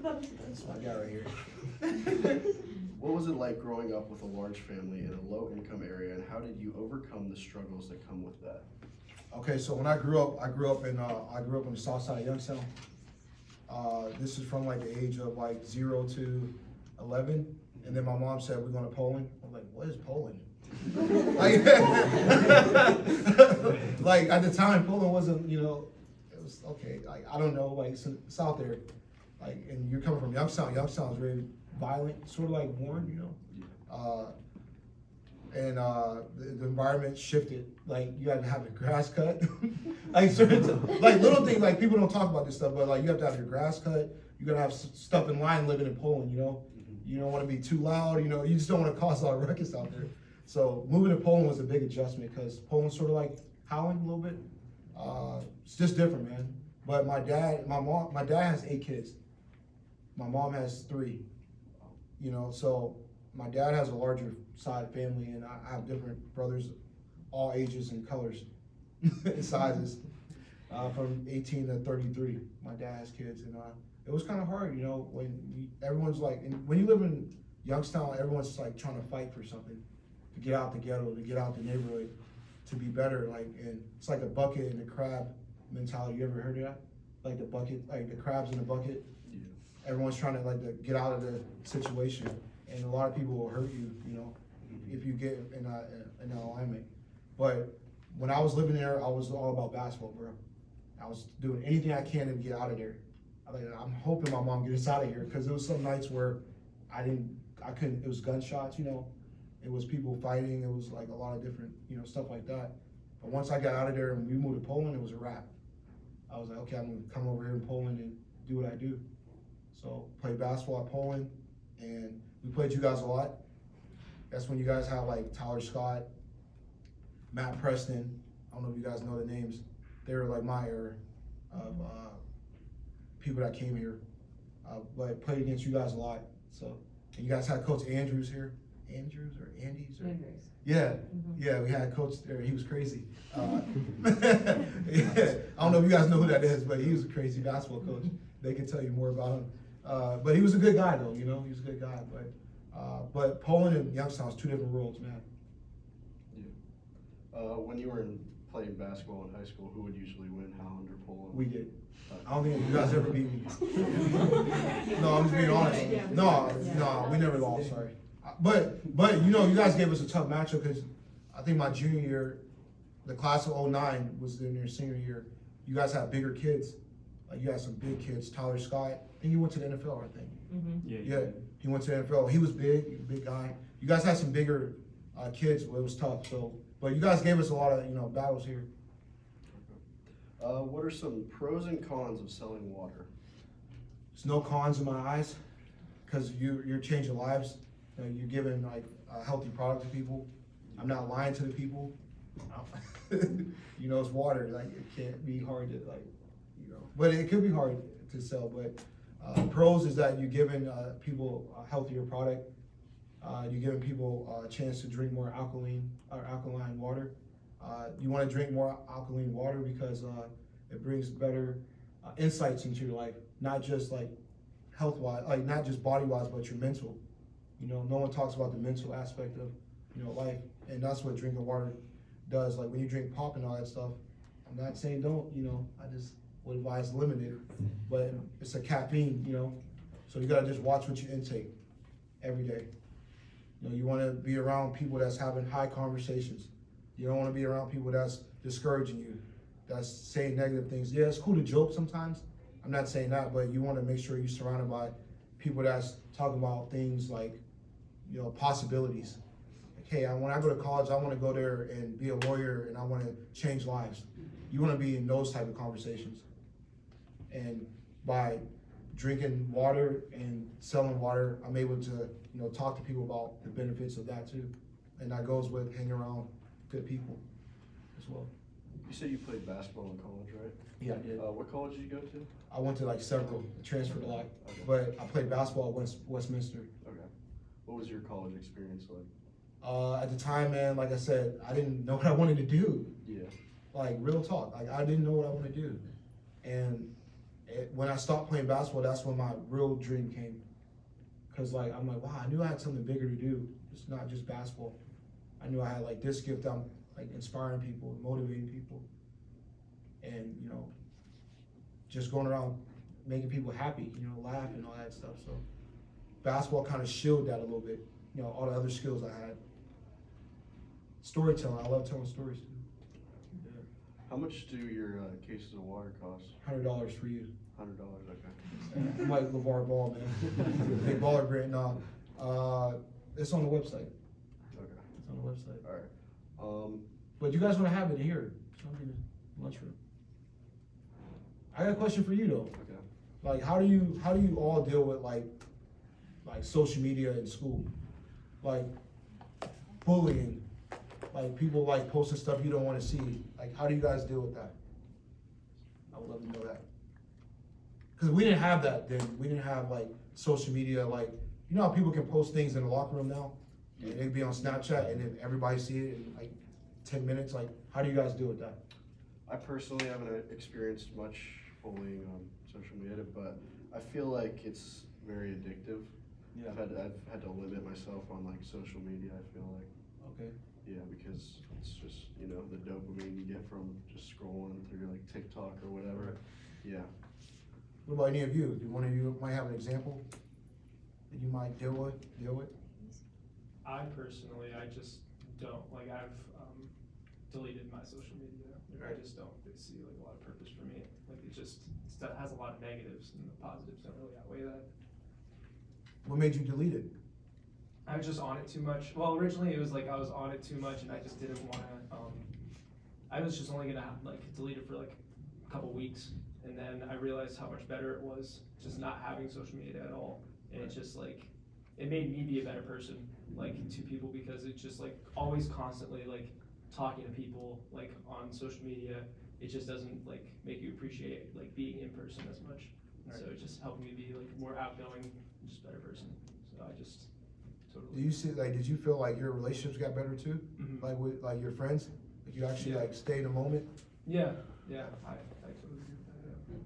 That's my guy right here. What was it like growing up with a large family in a low-income area, and how did you overcome the struggles that come with that? Okay, so when I grew up in the south side of Youngstown. This is from like the age of like 0 to 11, and then my mom said we're going to Poland. I'm like, what is Poland? like at the time, Poland wasn't, it was okay. Like I don't know, like it's out there, like, and you're coming from Youngstown. Youngstown is very violent, sort of like Warren, and the environment shifted. Like you had to have your grass cut, like like little things. Like people don't talk about this stuff, but like you have to have your grass cut. You gotta have stuff in line living in Poland. You don't want to be too loud. You just don't want to cause a lot of ruckus out there. So moving to Poland was a big adjustment because Poland's sort of like Howland a little bit. It's just different, man. But my dad has 8 kids. My mom has 3. So my dad has a larger side family, and I have different brothers, all ages and colors and sizes, from 18 to 33. My dad has kids, and it was kind of hard, when everyone's like, when you live in Youngstown, everyone's like trying to fight for something, to get out the ghetto, to get out the neighborhood, to be better. Like, and it's like a bucket and a crab mentality. You ever heard of that? Like the bucket, like the crabs in the bucket. Yeah. Everyone's trying to like to get out of the situation, and a lot of people will hurt you, if you get in that alignment. But when I was living there, I was all about basketball, bro. I was doing anything I can to get out of there. I'm hoping my mom gets us out of here, because there was some nights where I couldn't. It was gunshots, It was people fighting. It was like a lot of different, stuff like that. But once I got out of there and we moved to Poland, it was a wrap. I was like, okay, I'm gonna come over here in Poland and do what I do. So played basketball at Poland, and we played you guys a lot. That's when you guys had like Tyler Scott, Matt Preston. I don't know if you guys know the names. They were like my era of people that came here, but played against you guys a lot. So, and you guys had Coach Andrews here. Andrews or Andy's? Or, Andrews. Yeah, yeah, we had a coach there. He was crazy. Yeah. I don't know if you guys know who that is, but he was a crazy basketball coach. They can tell you more about him. But he was a good guy, though. He was a good guy. But Poland and Youngstown is 2 different worlds, man. Yeah. When you were playing basketball in high school, who would usually win, Howland or Poland? We did. I don't think you guys ever beat me. No, I'm just being honest. No, we never lost. Sorry. But you guys gave us a tough matchup, because I think my junior year, the class of 09 was in their senior year. You guys had bigger kids. Like you had some big kids. Tyler Scott, I think he went to the NFL, I think. Mm-hmm. Yeah, he went to the NFL. He was big guy. You guys had some bigger kids, but it was tough. So, but you guys gave us a lot of battles here. What are some pros and cons of selling water? There's no cons in my eyes, because you're changing lives. You're giving like a healthy product to people. I'm not lying to the people. It's water. Like it can't be hard to but it could be hard to sell. But pros is that you're giving people a healthier product. You're giving people a chance to drink more alkaline water. You want to drink more alkaline water because it brings better insights into your life, not just like health-wise, like not just body-wise, but your mental. No one talks about the mental aspect of life, and that's what drinking water does. Like when you drink pop and all that stuff, I'm not saying don't. I just would advise limited, but it's a caffeine. So you gotta just watch what you intake every day. You want to be around people that's having high conversations. You don't want to be around people that's discouraging you, that's saying negative things. Yeah, it's cool to joke sometimes. I'm not saying that, but you want to make sure you're surrounded by people that's talking about things like, possibilities. Like, hey, when I go to college, I want to go there and be a lawyer, and I want to change lives. You want to be in those type of conversations. And by drinking water and selling water, I'm able to, talk to people about the benefits of that too. And that goes with hanging around good people as well. You said you played basketball in college, right? Yeah, I did. What college did you go to? I went to like several, transferred a lot, okay. But I played basketball at Westminster. Okay. What was your college experience like? At the time, man, like I said, I didn't know what I wanted to do. Yeah. Like real talk, like I didn't know what I wanted to do, and When I stopped playing basketball, that's when my real dream came. Cause like, I'm like, wow, I knew I had something bigger to do. It's not just basketball. I knew I had like this gift. I'm like inspiring people, motivating people, and you know, just going around making people happy, you know, laugh and all that stuff. So basketball kind of shielded that a little bit. You know, all the other skills I had. Storytelling, I love telling stories too. Yeah. How much do your cases of water cost? $100 for you. $100, okay. I'm like LeVar Ball, man. Big baller grant. No, it's on the website. Okay. It's on the website. All right. But you guys want to have it here? Come in the lunchroom. I got a question for you though. Okay. Like, how do you all deal with like social media in school, like bullying, like people like posting stuff you don't want to see? Like, how do you guys deal with that? I would love to know that. Cause we didn't have that then. We didn't have like social media. Like, you know how people can post things in the locker room now, and it'd be on Snapchat, and then everybody see it in like 10 minutes. Like, how do you guys deal with that? I personally haven't experienced much bullying on social media, but I feel like it's very addictive. Yeah. I've had to limit myself on like social media, I feel like. Okay. Yeah, because it's just, you know, the dopamine you get from just scrolling through like TikTok or whatever. Yeah. What about any of you? Do one of you might have an example that you might deal with? I personally, I just don't, like, I've deleted my social media. Like, I just don't see like a lot of purpose for me. Like, it just has a lot of negatives and the positives don't really outweigh that. What made you delete it? I was just on it too much. Well, originally it was like I was on it too much and I just didn't want to, I was just only gonna like delete it for like a couple weeks. And then I realized how much better it was just not having social media at all. And it's just like, it made me be a better person, like, to people, because it's just like always constantly like talking to people like on social media. It just doesn't like make you appreciate like being in person as much. And so it just helped me be like more outgoing, just a better person. So I just totally. Do you see, like, did you feel like your relationships got better too? Mhm. Like with like your friends? Like you actually Yeah. like stay in the moment? Yeah, I totally agree with that, yeah.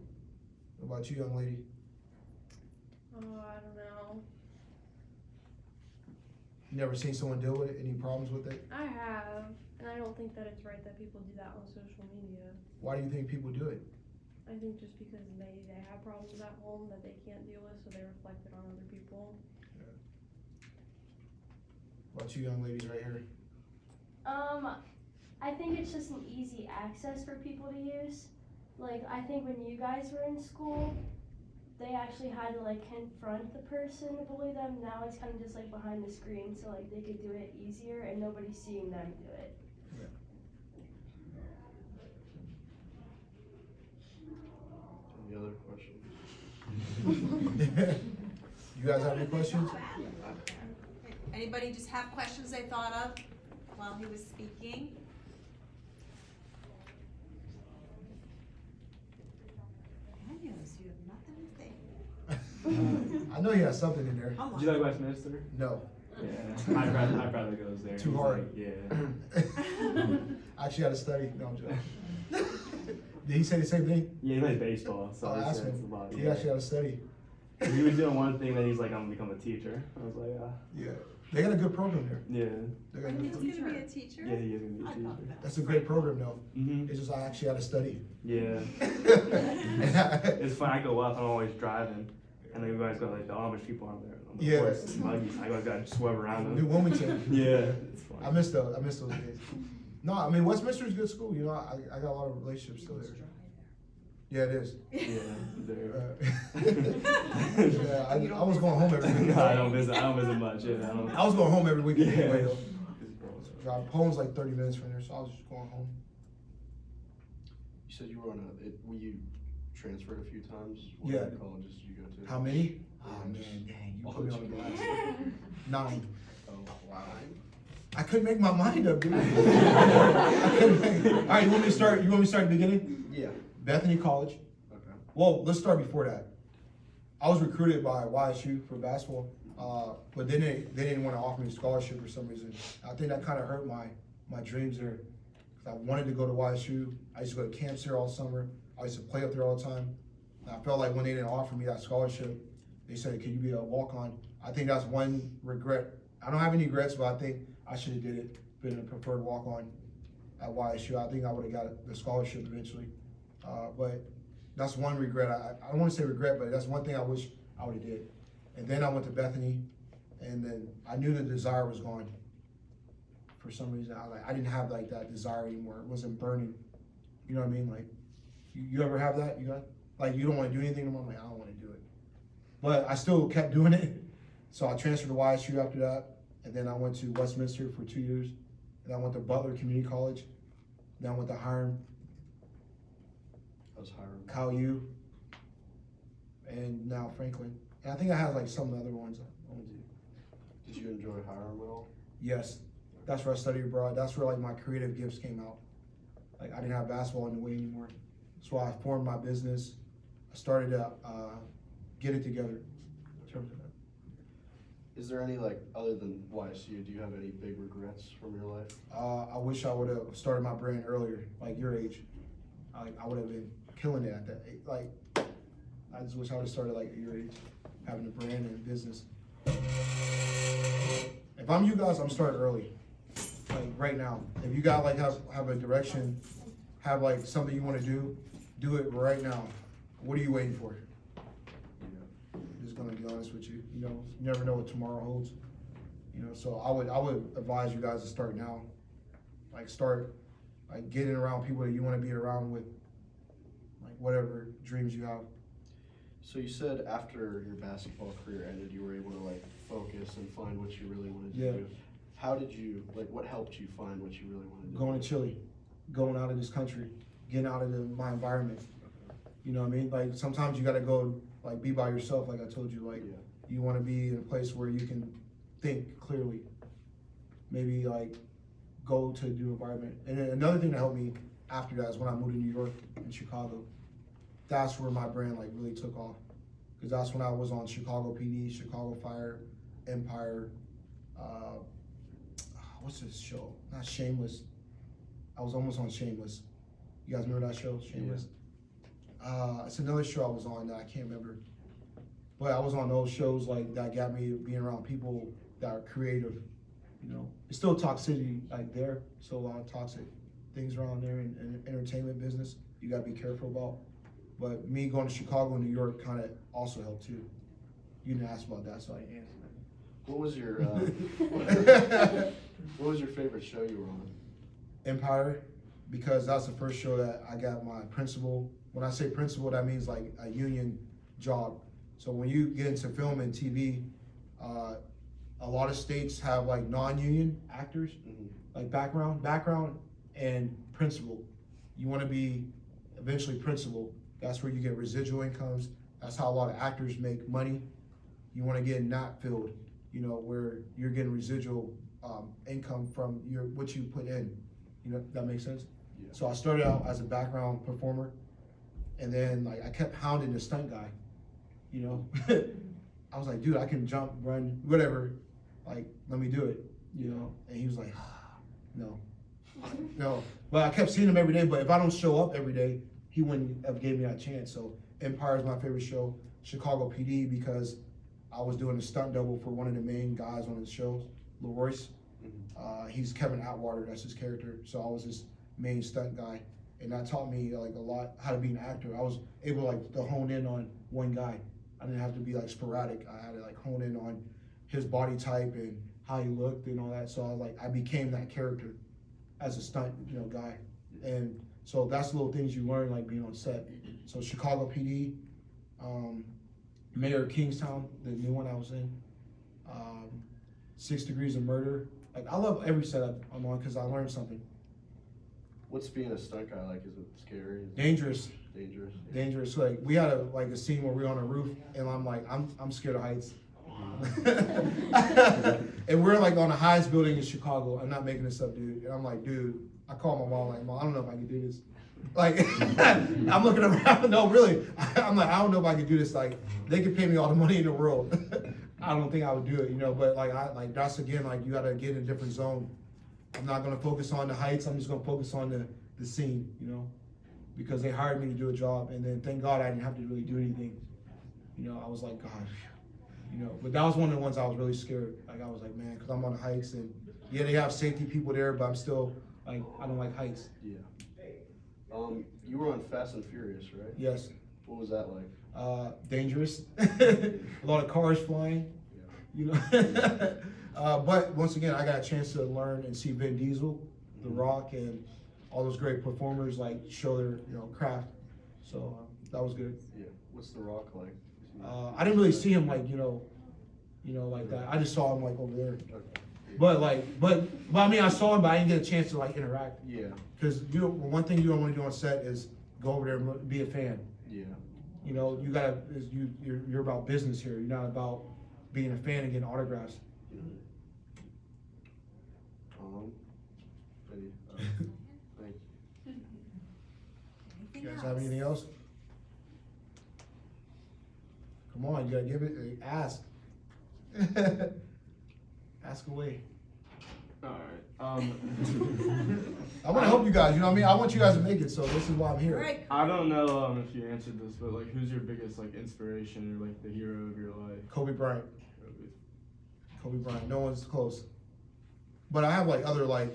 What about you, young lady? Oh, I don't know. You never seen someone deal with it? Any problems with it? I have, and I don't think that it's right that people do that on social media. Why do you think people do it? I think just because they have problems at home that they can't deal with, so they reflect it on other people. What about you, young ladies right here? I think it's just an easy access for people to use. Like, I think when you guys were in school, they actually had to like confront the person to bully them. Now it's kind of just like behind the screen, so like they could do it easier and nobody's seeing them do it. Any other questions? You guys have any questions? Anybody just have questions they thought of while he was speaking? Daniels, you have nothing to say. I know you have something in there. Come Did you on. like Westminster? No. Yeah, my brother goes there. Too He's hard. Like, yeah. I actually had to study. No, I'm joking. Did he say the same thing? Yeah, he plays baseball, so I he asked says him. a lot. He Yeah. actually had to study. He was doing one thing that he's like, I'm gonna become a teacher. I was like, Yeah. They got a good program there. yeah, They got a He's good gonna program. be a teacher? yeah, he is gonna be a I teacher. love that. That's a great program though. Mhm. It's just I actually had to study. Yeah. It's fun. I go up. I'm always driving, and then you guys got like the Amish people on there. On the Yeah. horse and buggies. I got to swerve around New them. Wilmington. Yeah, it's fun. I miss those days. No, I mean Westminster is a good school. You know, I got a lot of relationships still there. Yeah, it is. Yeah, there. Yeah, I was going home every weekend. No, I don't visit much. Yeah, I don't. I was going home every weekend Yeah. anyway though. Home's like 30 minutes from there, so I was just going home. You said you were on were you transferred a few times? Yeah. What colleges did you go to? How many? Oh man, dang, you put me on the blast. 9. Oh, wow. I couldn't make my mind up, dude. I couldn't make. All right, you want me to start? You want me to start at the beginning? Yeah. Bethany College. Okay. Well, let's start before that. I was recruited by YSU for basketball, but then they didn't want to offer me a scholarship for some reason. I think that kind of hurt my dreams there. 'Cause I wanted to go to YSU. I used to go to camps there all summer. I used to play up there all the time. I felt like when they didn't offer me that scholarship, they said, "Can you be a walk-on?" I think that's one regret. I don't have any regrets, but I think I should have did it, been a preferred walk-on at YSU. I think I would have got the scholarship eventually. But that's one regret. I don't want to say regret, but that's one thing I wish I would have did. And then I went to Bethany, and then I knew the desire was gone. For some reason, I didn't have like that desire anymore. It wasn't burning. You know what I mean? Like, you ever have that? You got like you don't want to do anything anymore. I'm like, I don't want to do it, but I still kept doing it. So I transferred to YSU after that, and then I went to Westminster for 2 years, and I went to Butler Community College. Then I went to Hiram, I was hiring. Cal U, and now Franklin. And I think I had like some other ones I went to. Did you enjoy Hiram at all? Yes, that's where I studied abroad. That's where like my creative gifts came out. Like I didn't have basketball in the way anymore. That's why I formed my business. I started to get it together in terms of that. Is there any, like, other than YSU, do you have any big regrets from your life? I wish I would have started my brand earlier, like your age. I would have been killing it at that age. Like, I just wish I would have started like at your age, having a brand and a business. If I'm you guys, I'm starting early, like right now. If you got like have a direction, have like something you want to do it right now. What are you waiting for? I'm just gonna be honest with you. You know, you never know what tomorrow holds. You know, so I would advise you guys to start now. Like start like getting around people that you want to be around with, like whatever dreams you have. So you said after your basketball career ended, you were able to, like, focus and find what you really wanted to Yeah. do. How did you, like, what helped you find what you really wanted to do? Going to Chile, going out of this country, getting out of my environment. You know what I mean? Like sometimes you gotta go like be by yourself, like I told you, like Yeah. you wanna be in a place where you can think clearly. Maybe like go to a new environment. And then another thing that helped me after that is when I moved to New York and Chicago. That's where my brand like really took off. Cause that's when I was on Chicago PD, Chicago Fire, Empire, what's this show? Not Shameless. I was almost on Shameless. You guys remember that show, Shameless? It's another show I was on that I can't remember. But I was on those shows like that got me being around people that are creative, you know. It's still toxicity like there, still a lot of toxic things around there in entertainment business you gotta be careful about. But me going to Chicago and New York kind of also helped too. You didn't ask about that, so I didn't answer that. What was your, what was your favorite show you were on? Empire, because that's the first show that I got my principal. When I say principal, that means like a union job. So when you get into film and TV, a lot of states have like non-union actors, like background and principal. You want to be eventually principal. That's where you get residual incomes. That's how a lot of actors make money. You want to get in that field, you know, where you're getting residual income from what you put in. You know, that makes sense? Yeah. So I started out as a background performer, and then like I kept hounding the stunt guy, you know. I was like, dude, I can jump, run, whatever, like, let me do it, you know. And he was like, no. No, but I kept seeing him every day, but if I don't show up every day, he wouldn't have gave me that chance. So Empire is my favorite show. Chicago PD, because I was doing a stunt double for one of the main guys on the show, Leroyce. He's Kevin Atwater, that's his character. So I was his main stunt guy, and that taught me like a lot how to be an actor. I was able like to hone in on one guy. I didn't have to be like sporadic. I had to like hone in on his body type and how he looked and all that. So I became that character as a stunt, you know, guy. And so that's little things you learn like being on set. So Chicago PD, Mayor of Kingstown, the new one I was in, 6 Degrees of Murder. Like I love every set I'm on because I learned something. What's being a stunt guy like? Is it scary? Is it Dangerous. dangerous? Dangerous. Like we had a scene where we were on a roof, and I'm like, I'm scared of heights. And we're like on the highest building in Chicago. I'm not making this up, dude. And I'm like, dude, I call my mom like, Mom, I don't know if I can do this. Like, I'm looking around. No, really. I'm like, I don't know if I can do this. Like, they could pay me all the money in the world. I don't think I would do it, you know. But like that's again, like you gotta get in a different zone. I'm not gonna focus on the heights. I'm just gonna focus on the scene, you know. because they hired me to do a job, and then thank God I didn't have to really do anything. You know, I was like, God, you know, but that was one of the ones I was really scared. Like, I was like, man, because I'm on the heights, and yeah, they have safety people there, but I'm still, like, I don't like heights. Yeah. You were on Fast and Furious, right? Yes. What was that like? Dangerous. A lot of cars flying, you know. But once again, I got a chance to learn and see Vin Diesel, The Rock, and all those great performers like show their, you know, craft. So that was good. Yeah. What's The Rock like? I didn't really see him like, you know, like that. I just saw him like over there. Okay. But I mean, I saw him, but I didn't get a chance to like interact. Yeah. Because you know, one thing you don't want to do on set is go over there and be a fan. Yeah. You know, you gotta, you're about business here. You're not about being a fan and getting autographs. Any, thank you. You guys have anything else? Come on, you gotta give it, ask. Ask away. Alright, I wanna help you guys, you know what I mean? I want you guys to make it, so this is why I'm here. Alright, I don't know if you answered this, but like, who's your biggest like inspiration or like the hero of your life? Kobe Bryant. Kobe Bryant, no one's close. But I have like other like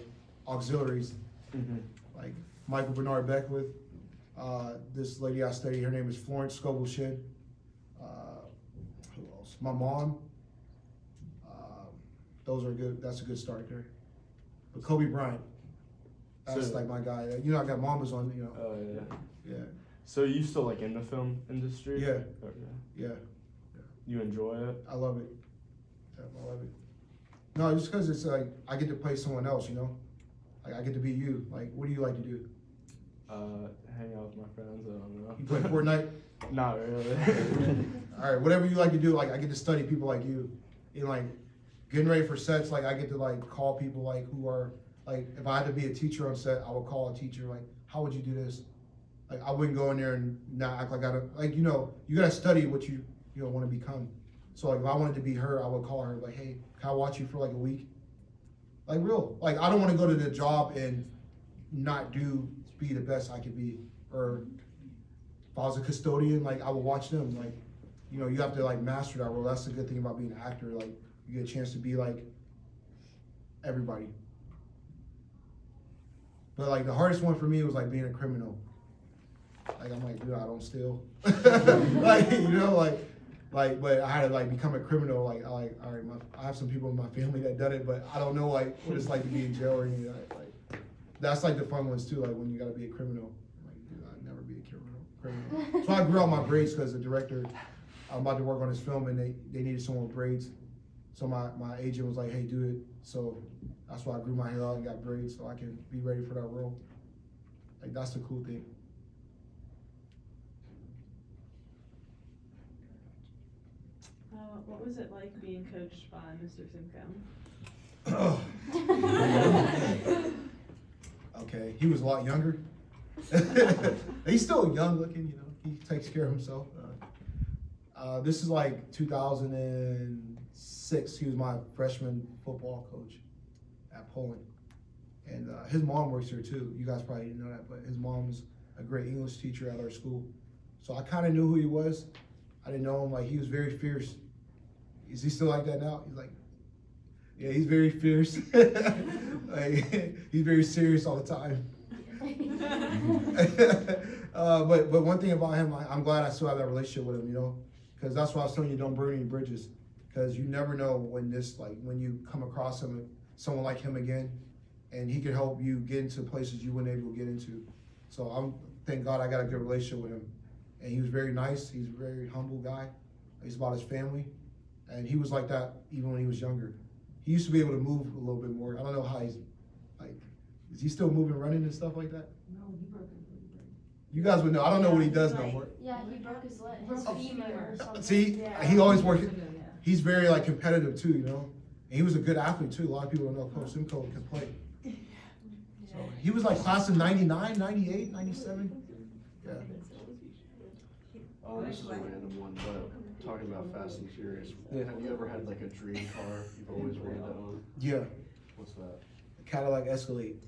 auxiliaries, like Michael Bernard Beckwith. This lady I study, her name is Florence Scoble Shin. Who else? My mom. Those are good. That's a good start there. But Kobe Bryant, that's So- like my guy. You know, I got mamas on. You know. Oh yeah. Yeah. So you still like in the film industry? Yeah. Okay. Yeah. You enjoy it? I love it. Yeah, I love it. No, just because it's like I get to play someone else. You know, like I get to be you. Like, what do you like to do? Hang out with my friends. I don't know. You play Fortnite? Not really. All right, whatever you like to do, like I get to study people like you, and like getting ready for sets. Like I get to like call people like who are like if I had to be a teacher on set, I would call a teacher like, how would you do this? Like I wouldn't go in there and not act like I don't like you know you gotta study what you want to become. So like if I wanted to be her, I would call her like, hey, can I watch you for like a week? Like real. Like I don't want to go to the job and not be the best I could be. Or if I was a custodian, like I would watch them. Like, you know, you have to like master that role. That's the good thing about being an actor. Like you get a chance to be like everybody. But like the hardest one for me was like being a criminal. Like I'm like, dude, I don't steal. Like, you know, like, but I had to like become a criminal. Like, all right, I have some people in my family that done it, but I don't know like what it's like to be in jail or anything. Like, that's like the fun ones too. Like when you gotta be a criminal. Like, dude, I'd never be a criminal. So I grew out my braids because the director, I'm about to work on his film, and they needed someone with braids. So my agent was like, hey, do it. So that's why I grew my hair out and got braids so I can be ready for that role. Like that's the cool thing. What was it like being coached by Mr. Simcoe? Okay, he was a lot younger. He's still young looking, you know. He takes care of himself. This is like 2006. He was my freshman football coach at Poland. And his mom works here too. You guys probably didn't know that, but his mom was a great English teacher at our school. So I kind of knew who he was. I didn't know him. Like, he was very fierce. Is he still like that now? He's like, yeah, he's very fierce. Like, he's very serious all the time. But one thing about him, I'm glad I still have that relationship with him, you know, because that's why I was telling you, don't burn any bridges, because you never know when you come across someone like him again, and he can help you get into places you wouldn't able to get into. So thank God I got a good relationship with him, and he was very nice. He's a very humble guy. He's about his family, and he was like that even when he was younger. He used to be able to move a little bit more. I don't know how he's like. Is he still moving, running, and stuff like that? No, he broke his leg. You guys would know. I don't know what he does no more. Yeah, he broke his leg, his femur or something. See, Yeah. he always works. He's very like competitive too, you know. And he was a good athlete too. A lot of people don't know Coach Simcoe can play. So he was like class of 99, 98, 97. Yeah. This is a random one, but talking about Fast and Furious, have you ever had like a dream car you've always wanted to own? Yeah. What's that? A Cadillac Escalade.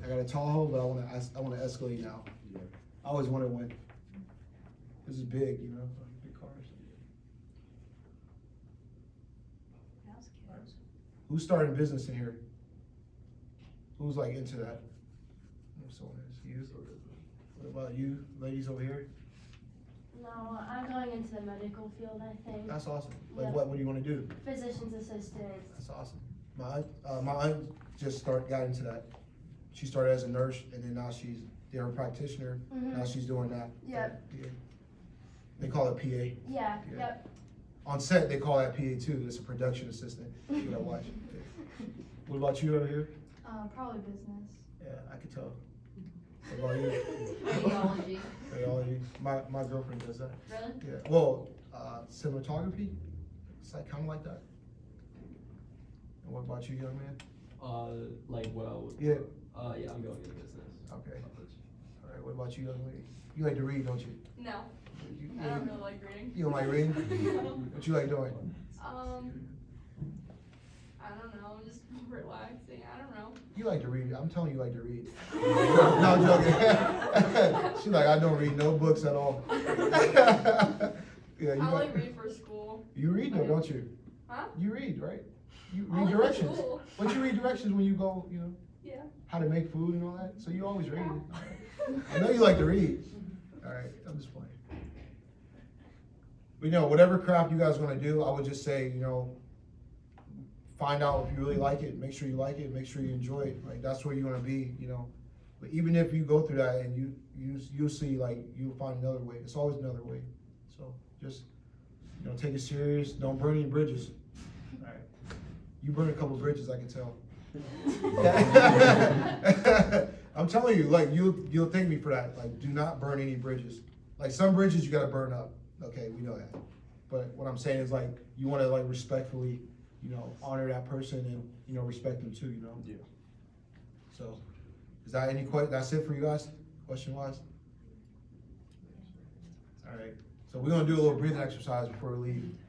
I got a Tahoe, but I want to Escalade now. I always wanted one. This is big, you know, big cars. That was cute. Who's starting business in here? Who's like into that? Someone is. You? What about you, ladies over here? No, I'm going into the medical field, I think. That's awesome. Like Yeah. what do you want to do? Physician's assistant. That's awesome. My aunt just got into that. She started as a nurse and then now they're a practitioner. Now she's doing that. Yep. Yeah. They call it PA. Yeah, Yeah. yep. On set, they call that PA too. It's a production assistant. You gotta watch it. Yeah. What about you over here? Probably business. Yeah, I could tell. What about you? Radiology. Radiology. My girlfriend does that. Really? Yeah. Well, cinematography. It's like kind of like that. And what about you, young man? Like what I would. Yeah. Yeah, I'm going into business. Okay. All right. What about you, young lady? You like to read, don't you? No, You, I don't really like reading. You don't like reading? What you like doing? I don't know, just relaxing, I don't know. You like to read. I'm telling you, like to read. No, I'm joking. She's like, I don't read no books at all. Yeah, you I only read for school. You read though, don't you? Huh? You read, right? You read Only for directions. school. But you read directions when you go, you know, Yeah. how to make food and all that. So you always read. I know you like to read. All right, I'm just playing. But you know, whatever craft you guys want to do, I would just say, you know, find out if you really like it. Make sure you like it. Make sure you enjoy it. Like that's where you want to be, you know. But even if you go through that and you'll see, like, you'll find another way. It's always another way. So just, you know, take it serious. Don't burn any bridges. All right. You burned a couple bridges, I can tell. I'm telling you, like, you'll thank me for that. Like, do not burn any bridges. Like, some bridges you gotta burn up. Okay, we know that. But what I'm saying is, like, you wanna, like, respectfully, you know, honor that person and, you know, respect them too, you know? Yeah. So, is that that's it for you guys, question-wise? All right, so we're gonna do a little breathing exercise before we leave.